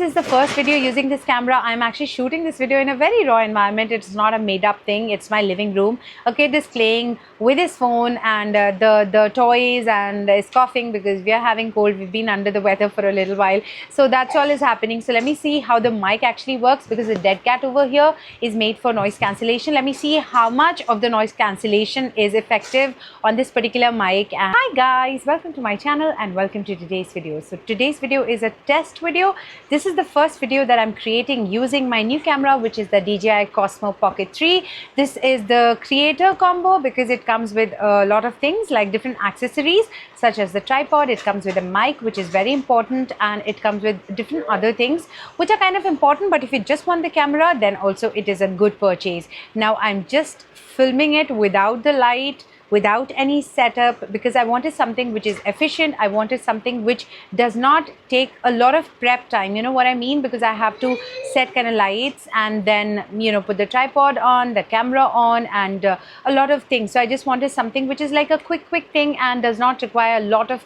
This is the first video using this camera. I'm actually shooting this video in a very raw environment. It's not a made up thing. It's my living room. Okay, this playing with his phone and the toys, and is coughing because we are having cold. We've been under the weather for a little while. So that's all is happening. So let me see how the mic actually works, because the dead cat over here is made for noise cancellation. Let me see how much of the noise cancellation is effective on this particular mic. And hi guys, welcome to my channel and welcome to today's video. So today's video is a test video. This is the first video that I'm creating using my new camera, which is the DJI Cosmo Pocket 3. This is the creator combo because it comes with a lot of things like different accessories such as the tripod. It comes with a mic, which is very important, and it comes with different other things which are kind of important, but if you just want the camera, then also it is a good purchase. Now I'm just filming it without the light, without any setup, because I wanted something which is efficient. I wanted something which does not take a lot of prep time, you know what I mean, because I have to set kind of lights and then, you know, put the tripod on, the camera on, and a lot of things. So I just wanted something which is like a quick thing and does not require a lot of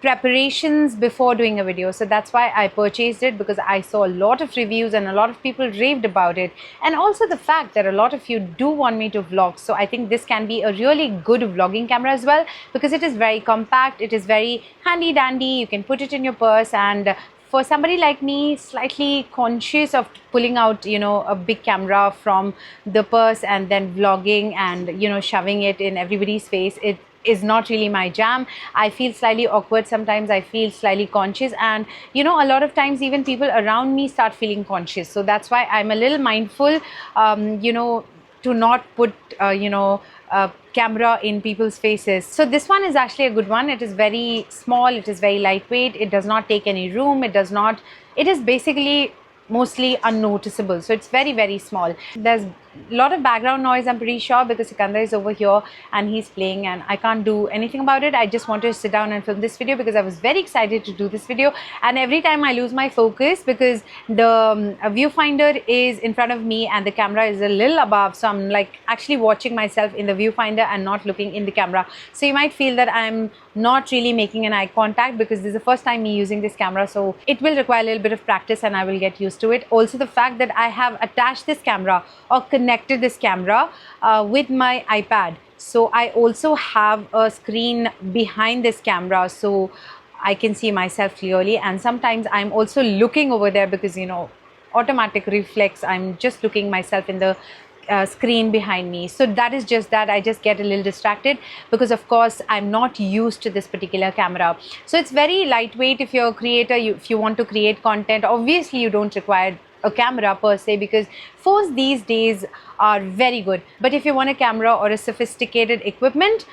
preparations before doing a video. So that's why I purchased it, because I saw a lot of reviews and a lot of people raved about it, and also the fact that a lot of you do want me to vlog. So I think this can be a really good vlogging camera as well, because it is very compact, it is very handy dandy, you can put it in your purse. And for somebody like me, slightly conscious of pulling out, you know, a big camera from the purse and then vlogging and, you know, shoving it in everybody's face, it is not really my jam. I feel slightly awkward sometimes. I feel slightly conscious, and you know, a lot of times even people around me start feeling conscious. So that's why I'm a little mindful, you know, to not put camera in people's faces. So this one is actually a good one. It is very small, it is very lightweight, it does not take any room, it is basically mostly unnoticeable. So it's very small. There's a lot of background noise, I'm pretty sure, because Sikandar is over here and he's playing and I can't do anything about it. I just wanted to sit down and film this video because I was very excited to do this video, and every time I lose my focus because the viewfinder is in front of me and the camera is a little above, so I'm like actually watching myself in the viewfinder and not looking in the camera. So you might feel that I'm not really making an eye contact because this is the first time me using this camera, so it will require a little bit of practice and I will get used to it. Also the fact that I have attached this camera or connected this camera with my iPad, so I also have a screen behind this camera so I can see myself clearly, and sometimes I'm also looking over there because, you know, automatic reflex, I'm just looking myself in the screen behind me. So that is just that I just get a little distracted because of course I'm not used to this particular camera. So it's very lightweight. If you're a creator, if you want to create content, obviously you don't require a camera per se because phones these days are very good. But if you want a camera or a sophisticated equipment,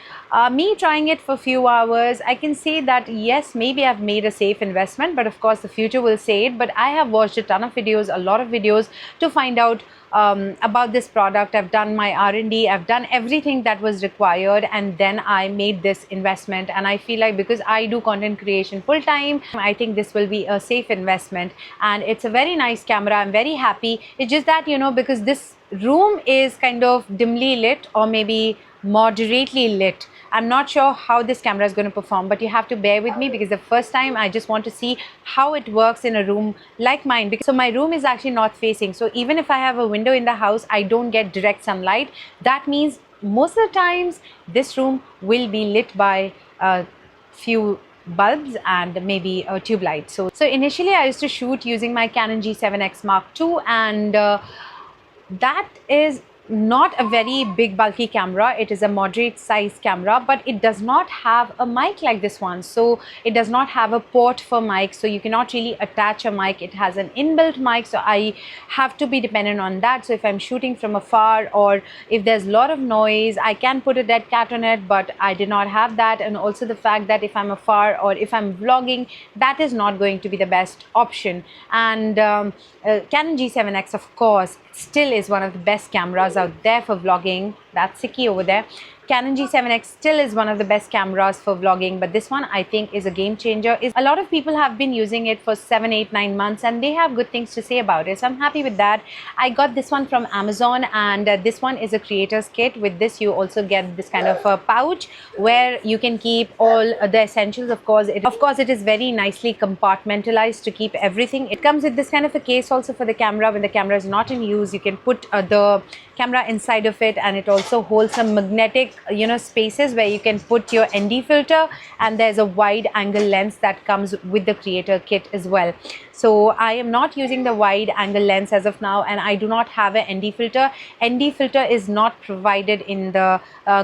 me trying it for a few hours, I can say that yes, maybe I've made a safe investment, but of course the future will say it. But I have watched a ton of videos, a lot of videos to find out about this product. I've done my R&D, I've done everything that was required, and then I made this investment. And I feel like because I do content creation full time, I think this will be a safe investment, and it's a very nice camera. I'm very happy. It's just that, you know, because this room is kind of dimly lit or maybe moderately lit, I'm not sure how this camera is going to perform, but you have to bear with me because the first time I just want to see how it works in a room like mine. So my room is actually north facing, so even if I have a window in the house, I don't get direct sunlight. That means most of the times this room will be lit by a few bulbs and maybe a tube light. So initially I used to shoot using my Canon G7X Mark II, and that is not a very big bulky camera. It is a moderate size camera, but it does not have a mic like this one. So it does not have a port for mic, so you cannot really attach a mic. It has an inbuilt mic, so I have to be dependent on that. So if I'm shooting from afar or if there's a lot of noise, I can put a dead cat on it, but I did not have that. And also the fact that if I'm afar or if I'm vlogging, that is not going to be the best option. And Canon G7X, of course, still is one of the best cameras out there for vlogging. That's Siki over there. Canon G7X still is one of the best cameras for vlogging, but this one I think is a game changer. A lot of people have been using it for 7, 8, 9 months and they have good things to say about it. So I'm happy with that. I got this one from Amazon, and this one is a creator's kit. With this you also get this kind of a pouch where you can keep all the essentials. Of course it is very nicely compartmentalized to keep everything. It comes with this kind of a case also for the camera. When the camera is not in use, you can put the camera inside of it, and it also holds some magnetic spaces where you can put your ND filter, and there's a wide angle lens that comes with the creator kit as well. So I am not using the wide angle lens as of now, and I do not have an ND filter. ND filter is not provided in the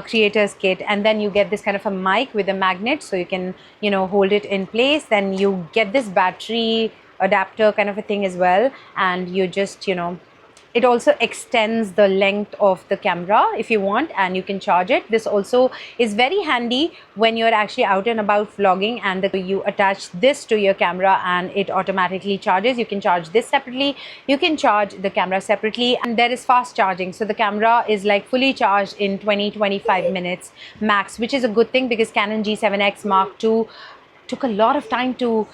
creator's kit. And then you get this kind of a mic with a magnet, so you can hold it in place. Then you get this battery adapter kind of a thing as well, and you just it also extends the length of the camera if you want, and you can charge it. This also is very handy when you're actually out and about vlogging, and you attach this to your camera and it automatically charges. You can charge this separately, you can charge the camera separately, and there is fast charging. So the camera is like fully charged in 20-25 minutes max, which is a good thing because Canon G7X Mark II took a lot of time to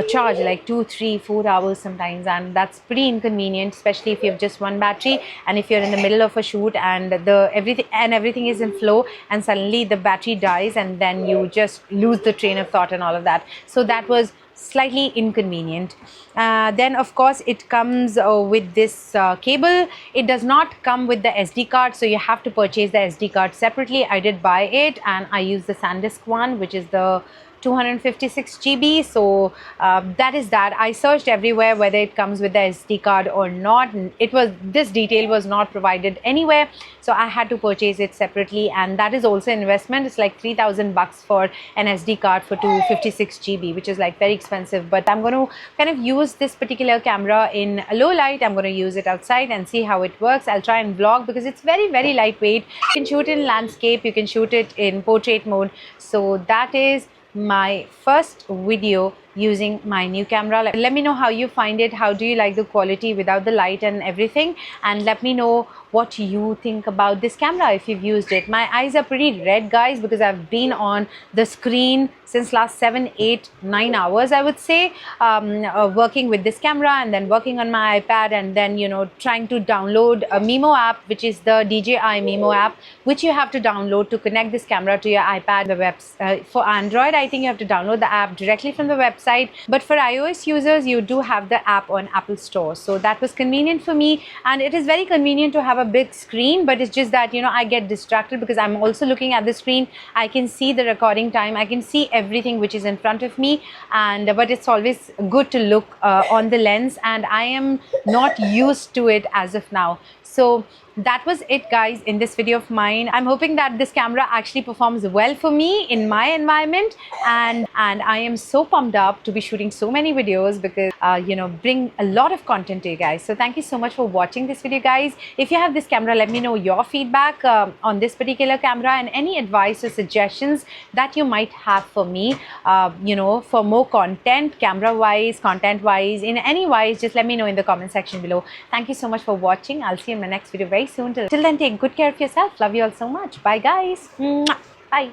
charge, like 2, 3, 4 hours sometimes, and that's pretty inconvenient, especially if you have just one battery and if you're in the middle of a shoot and everything is in flow and suddenly the battery dies and then you just lose the train of thought and all of that. So that was slightly inconvenient. Then of course it comes with this cable. It does not come with the SD card, so you have to purchase the SD card separately. I did buy it and I use the SanDisk one, which is the 256 GB. So that is that. I searched everywhere whether it comes with the SD card or not, and this detail was not provided anywhere, so I had to purchase it separately, and that is also an investment. It's like 3,000 bucks for an SD card for 256 GB, which is like very expensive. But I'm going to kind of use this particular camera in a low light. I'm going to use it outside and see how it works. I'll try and vlog because it's very, very lightweight. You can shoot in landscape, you can shoot it in portrait mode. So that is my first video using my new camera. Let me know how you find it. How do you like the quality without the light and everything, and let me know what you think about this camera if you've used it. My eyes are pretty red, guys, because I've been on the screen since last 7, 8, 9 hours, I would say, working with this camera and then working on my iPad, and then trying to download a Mimo app, which is the DJI Mimo app, which you have to download to connect this camera to your iPad. For Android, I think you have to download the app directly from the website, but for iOS users you do have the app on Apple Store. So that was convenient for me, and it is very convenient to have a big screen, but it's just that I get distracted because I'm also looking at the screen. I can see the recording time, I can see everything which is in front of me, but it's always good to look on the lens, and I am not used to it as of now. So that was it, guys, in this video of mine. I'm hoping that this camera actually performs well for me in my environment, and I am so pumped up to be shooting so many videos because bring a lot of content to you guys. So thank you so much for watching this video, guys. If you have this camera, let me know your feedback on this particular camera and any advice or suggestions that you might have for me, for more content, camera wise, content wise, in any wise. Just let me know in the comment section below. Thank you so much for watching. I'll see you in my next video very soon. Till then, take good care of yourself. Love you all so much. Bye, guys. Mwah. Bye.